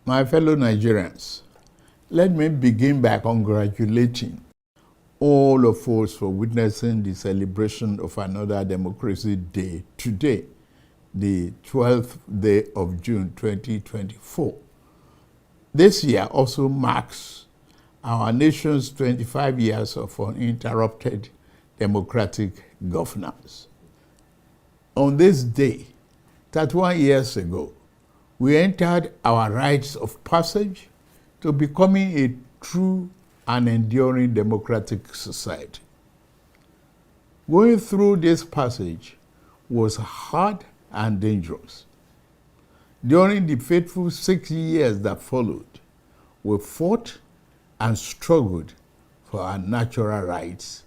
My fellow Nigerians, let me begin by congratulating all of us for witnessing the celebration of another Democracy Day today, the 12th day of June 2024. This year also marks our nation's 25 years of uninterrupted democratic governance. On this day, 31 years ago, we entered our rites of passage to becoming a true and enduring democratic society. Going through this passage was hard and dangerous. During the fateful 6 years that followed, we fought and struggled for our natural rights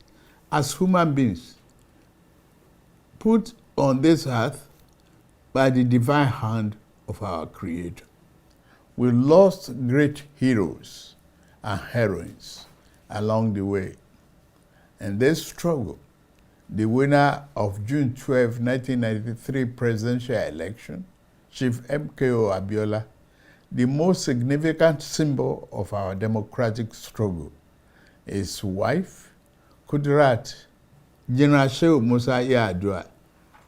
as human beings, put on this earth by the divine hand of our Creator. We lost great heroes and heroines along the way. In this struggle, the winner of June 12, 1993 presidential election, Chief MKO Abiola, the most significant symbol of our democratic struggle, his wife, Kudirat, General Shehu Musa Yar'Adua,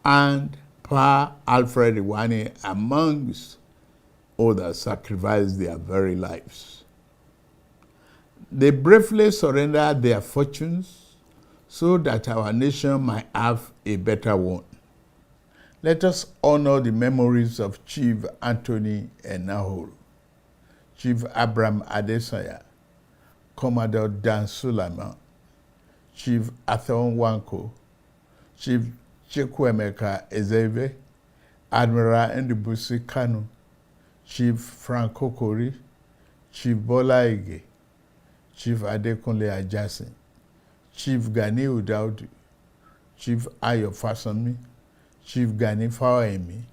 and Pa Alfred Iwani, amongst others, sacrificed their very lives. They bravely surrendered their fortunes so that our nation might have a better one. Let us honor the memories of Chief Anthony Enahoro, Chief Abraham Adesanya, Commodore Dan Sulaiman, Chief Athon Wanko, Chief Chukwuemeka Ezeibe, Admiral Ndibusi Kanu, Chief Frank Kokori, Chief Bola Ige, Chief Adekunle Ajasin, Chief Gani Udaudu, Chief Ayo Fasanmi, Chief Gani Fawemi,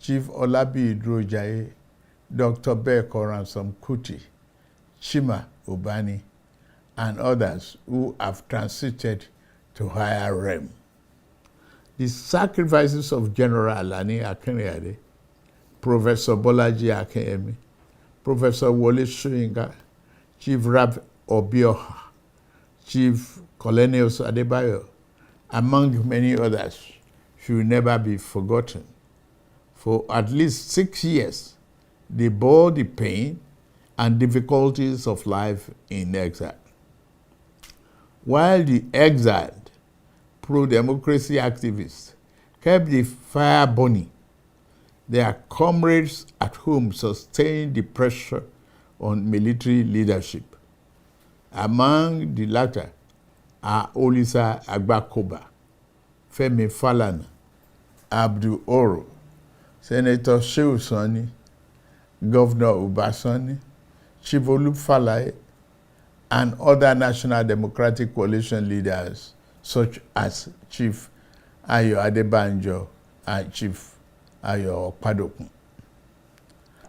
Chief Olabi Idrojaye, Dr. Beko Ransom Kuti, Chima Ubani, and others who have transited to higher realm. The sacrifices of General Alani Akinriyade, Professor Bolaji Akinyemi, Professor Wole Soyinka, Chief Rab Obioha, Chief Colonels Adebayo, among many others, should never be forgotten. For at least 6 years, they bore the pain and difficulties of life in exile. While the exiled pro-democracy activists kept the fire burning, their comrades at home sustained the pressure on military leadership. Among the latter are Olisa Agbakoba, Femi Falana, Abdul Oro, Senator Shehu Sani, Governor Ubasani, Chief Olufalaye, and other National Democratic Coalition leaders such as Chief Ayo Adebanjo and Chief Ayo Okpadokun.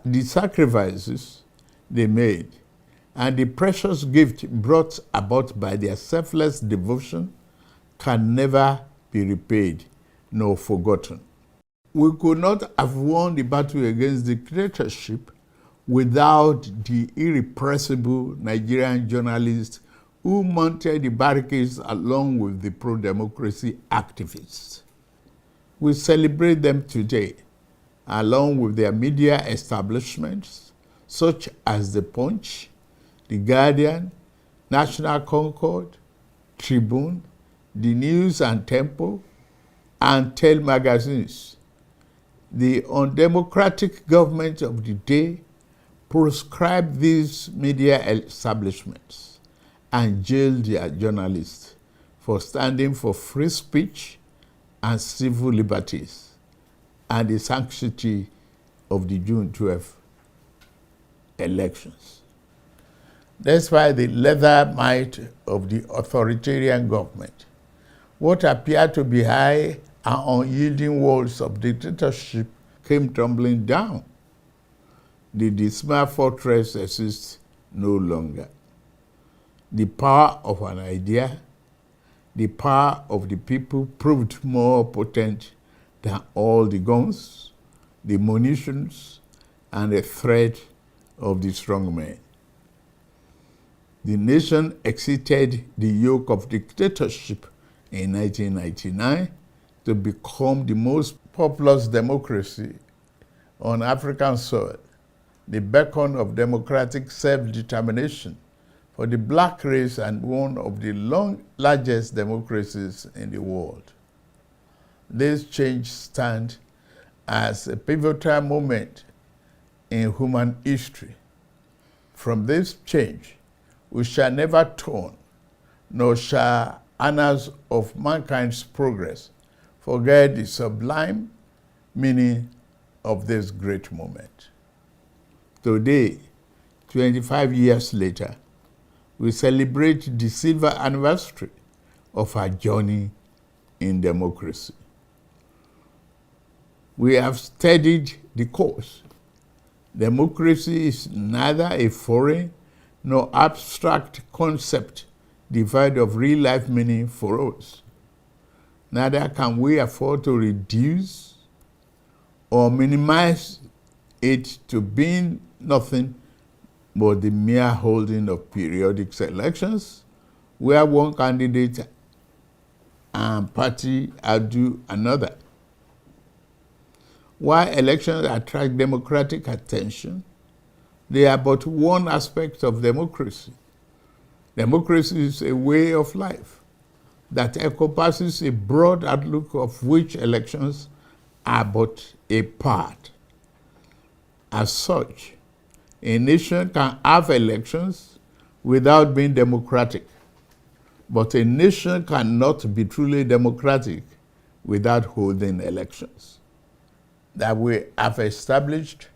The sacrifices they made and the precious gift brought about by their selfless devotion can never be repaid nor forgotten. We could not have won the battle against dictatorship without the irrepressible Nigerian journalists who mounted the barricades along with the pro-democracy activists. We celebrate them today, along with their media establishments, such as The Punch, The Guardian, National Concord, Tribune, The News and Tempo, and Tel magazines. The undemocratic government of the day proscribed these media establishments and jailed their journalists for standing for free speech and civil liberties and the sanctity of the June 12 elections. Despite the leather might of the authoritarian government, what appeared to be high and unyielding walls of dictatorship came tumbling down. The dismal fortress exists no longer. The power of an idea, the power of the people proved more potent than all the guns, the munitions, and the threat of the strong men. The nation exited the yoke of dictatorship in 1999 to become the most populous democracy on African soil, the beacon of democratic self-determination for the black race and one of the largest democracies in the world. This change stands as a pivotal moment in human history. From this change, we shall never turn, nor shall annals of mankind's progress forget the sublime meaning of this great moment. Today, 25 years later, we celebrate the silver anniversary of our journey in democracy. We have studied the course. Democracy is neither a foreign nor abstract concept devoid of real-life meaning for us. Neither can we afford to reduce or minimize it to being nothing but the mere holding of periodic elections where one candidate and party outdo another. While elections attract democratic attention, they are but one aspect of democracy. Democracy is a way of life that encompasses a broad outlook of which elections are but a part. As such, a nation can have elections without being democratic, but a nation cannot be truly democratic without holding elections. That we have established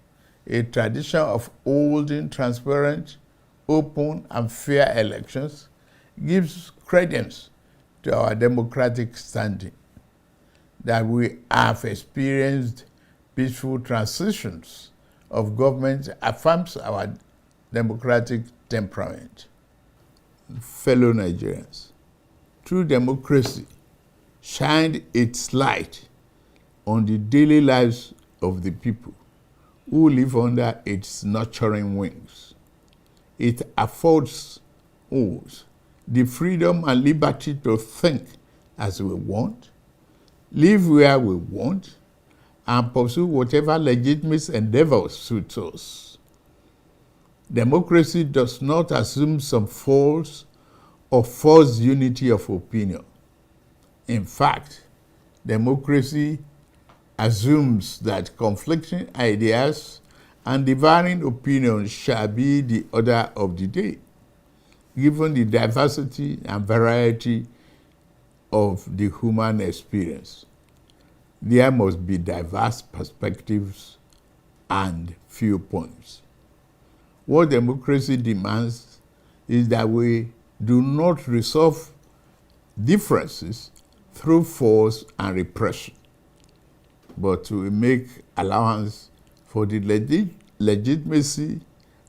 a tradition of holding transparent, open, and fair elections gives credence to our democratic standing. That we have experienced peaceful transitions of government affirms our democratic temperament. Fellow Nigerians, true democracy shined its light on the daily lives of the people who live under its nurturing wings. It affords us the freedom and liberty to think as we want, live where we want, and pursue whatever legitimate endeavors suit us. Democracy does not assume some false or false unity of opinion. In fact, democracy assumes that conflicting ideas and differing opinions shall be the order of the day, given the diversity and variety of the human experience. There must be diverse perspectives and viewpoints. What democracy demands is that we do not resolve differences through force and repression, but we make allowance for the legitimacy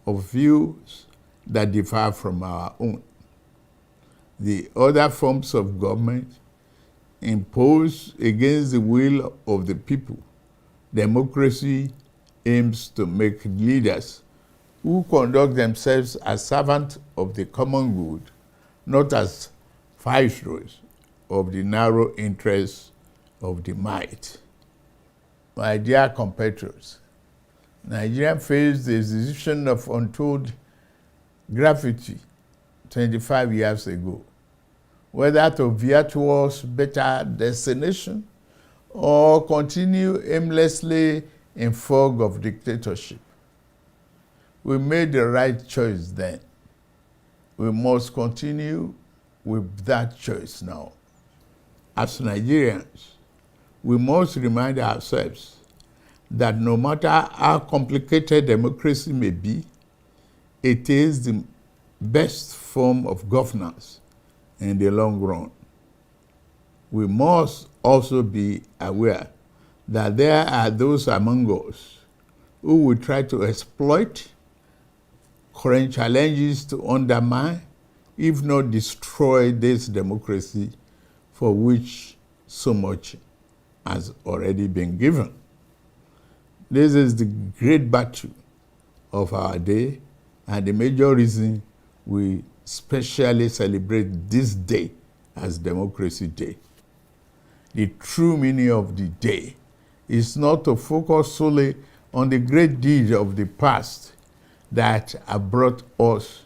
of views that differ from our own. The other forms of government imposed against the will of the people. Democracy aims to make leaders who conduct themselves as servants of the common good, not as viceroys of the narrow interests of the might. My dear compatriots, Nigeria faced the decision of untold gravity 25 years ago, whether to veer towards better destination or continue aimlessly in fog of dictatorship. We made the right choice then. We must continue with that choice now. As Nigerians, we must remind ourselves that no matter how complicated democracy may be, it is the best form of governance in the long run. We must also be aware that there are those among us who will try to exploit current challenges to undermine, if not destroy, this democracy for which so much has already been given. This is the great battle of our day and the major reason we specially celebrate this day as Democracy Day. The true meaning of the day is not to focus solely on the great deeds of the past that have brought us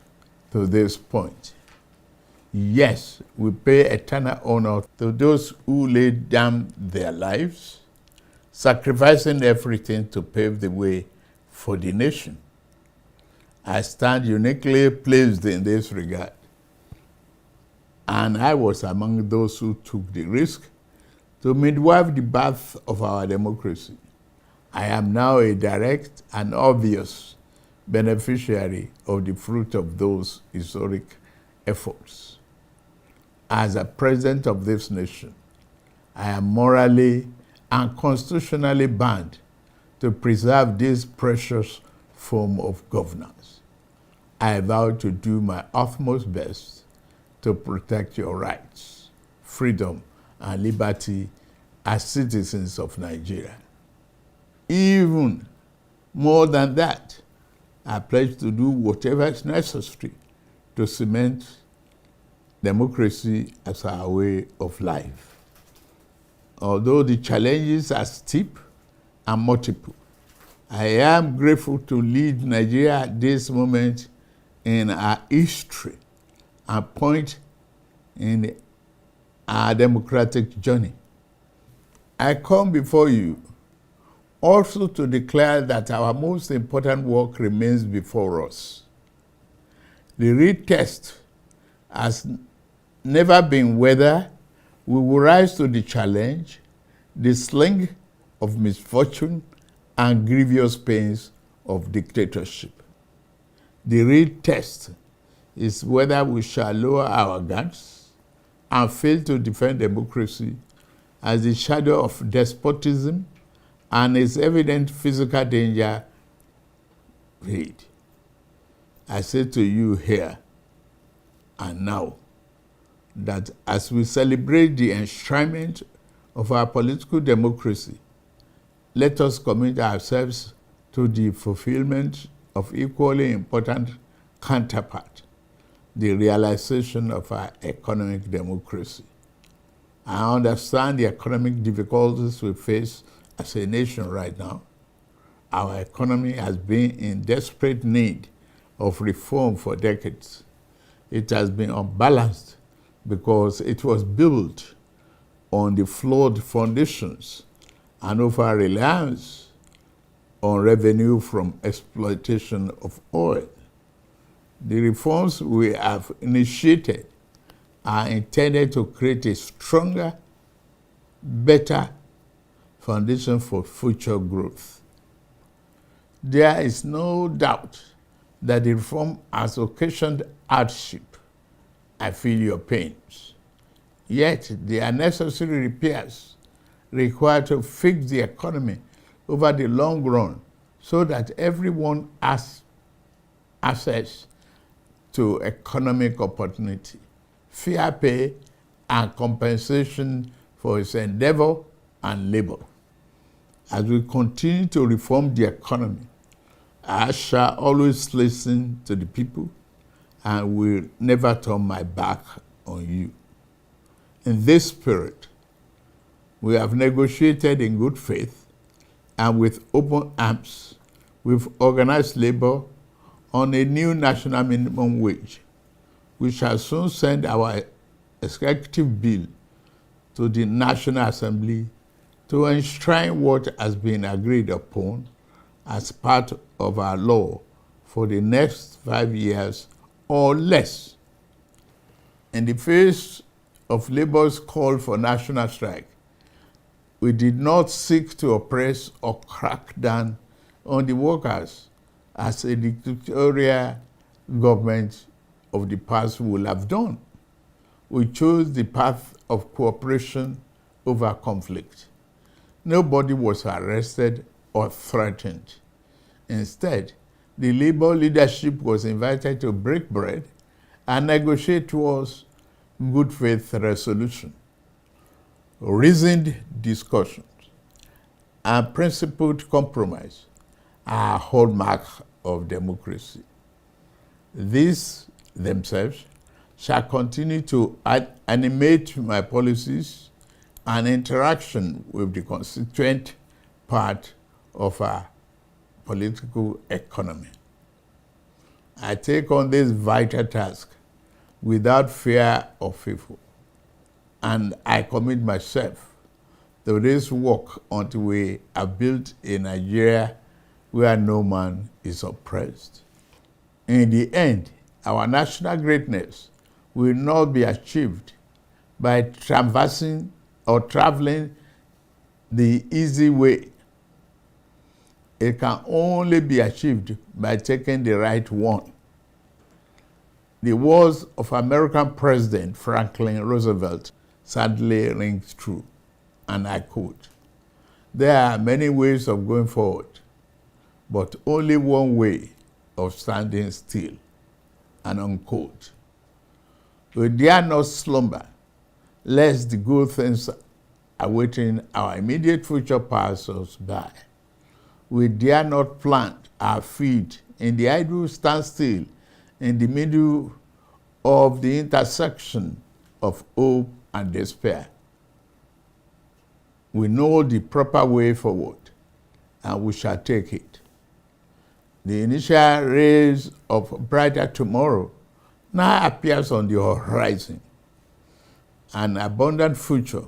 to this point. Yes, we pay eternal honor to those who laid down their lives, sacrificing everything to pave the way for the nation. I stand uniquely placed in this regard, and I was among those who took the risk to midwife the birth of our democracy. I am now a direct and obvious beneficiary of the fruit of those historic efforts. As a president of this nation, I am morally and constitutionally bound to preserve this precious form of governance. I vow to do my utmost best to protect your rights, freedom, and liberty as citizens of Nigeria. Even more than that, I pledge to do whatever is necessary to cement democracy as our way of life. Although the challenges are steep and multiple, I am grateful to lead Nigeria at this moment in our history and point in our democratic journey. I come before you also to declare that our most important work remains before us. The real test has never been whether we will rise to the challenge, the sling of misfortune, and grievous pains of dictatorship. The real test is whether we shall lower our guards and fail to defend democracy as the shadow of despotism and its evident physical danger fade. I say to you here and now that as we celebrate the enshrinement of our political democracy, let us commit ourselves to the fulfillment of equally important counterpart, the realization of our economic democracy. I understand the economic difficulties we face as a nation right now. Our economy has been in desperate need of reform for decades. It has been unbalanced because it was built on the flawed foundations and over-reliance on revenue from exploitation of oil. The reforms we have initiated are intended to create a stronger, better foundation for future growth. There is no doubt that the reform has occasioned hardship. I feel your pains. Yet, there are necessary repairs required to fix the economy over the long run so that everyone has access to economic opportunity, fair pay, and compensation for his endeavor and labor. As we continue to reform the economy, I shall always listen to the people and will never turn my back on you. In this spirit, we have negotiated in good faith and with open arms with organized labor on a new national minimum wage. We shall soon send our executive bill to the National Assembly to enshrine what has been agreed upon as part of our law for the next 5 years or less. In the face of labor's call for national strike, we did not seek to oppress or crack down on the workers as a dictatorial government of the past would have done. We chose the path of cooperation over conflict. Nobody was arrested or threatened. Instead, the labor leadership was invited to break bread and negotiate towards good faith resolution. Reasoned discussions and principled compromise are a hallmark of democracy. These themselves shall continue to animate my policies and interaction with the constituent part of our political economy. I take on this vital task without fear or favor, and I commit myself to this work until we have built a Nigeria where no man is oppressed. In the end, our national greatness will not be achieved by traversing or traveling the easy way. It can only be achieved by taking the right one. The words of American President Franklin Roosevelt sadly rings true, and I quote, "There are many ways of going forward, but only one way of standing still," and unquote. We dare not slumber, lest the good things awaiting our immediate future pass us by. We dare not plant our feet in the idle standstill in the middle of the intersection of hope and despair. We know the proper way forward, and we shall take it. The initial rays of a brighter tomorrow now appears on the horizon. An abundant future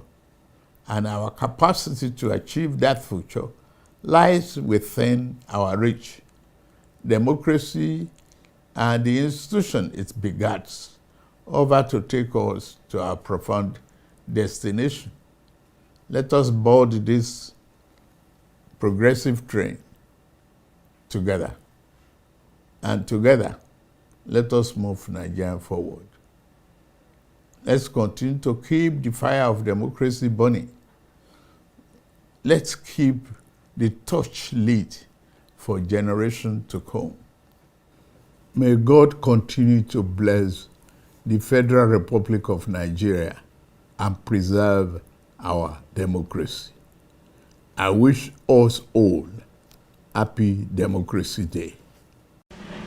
and our capacity to achieve that future lies within our reach. Democracy and the institution it begets over to take us to our profound destination. Let us board this progressive train together. And together, let us move Nigeria forward. Let's continue to keep the fire of democracy burning. Let's keep the torch lit for generations to come. May God continue to bless the Federal Republic of Nigeria and preserve our democracy. I wish us all happy Democracy Day.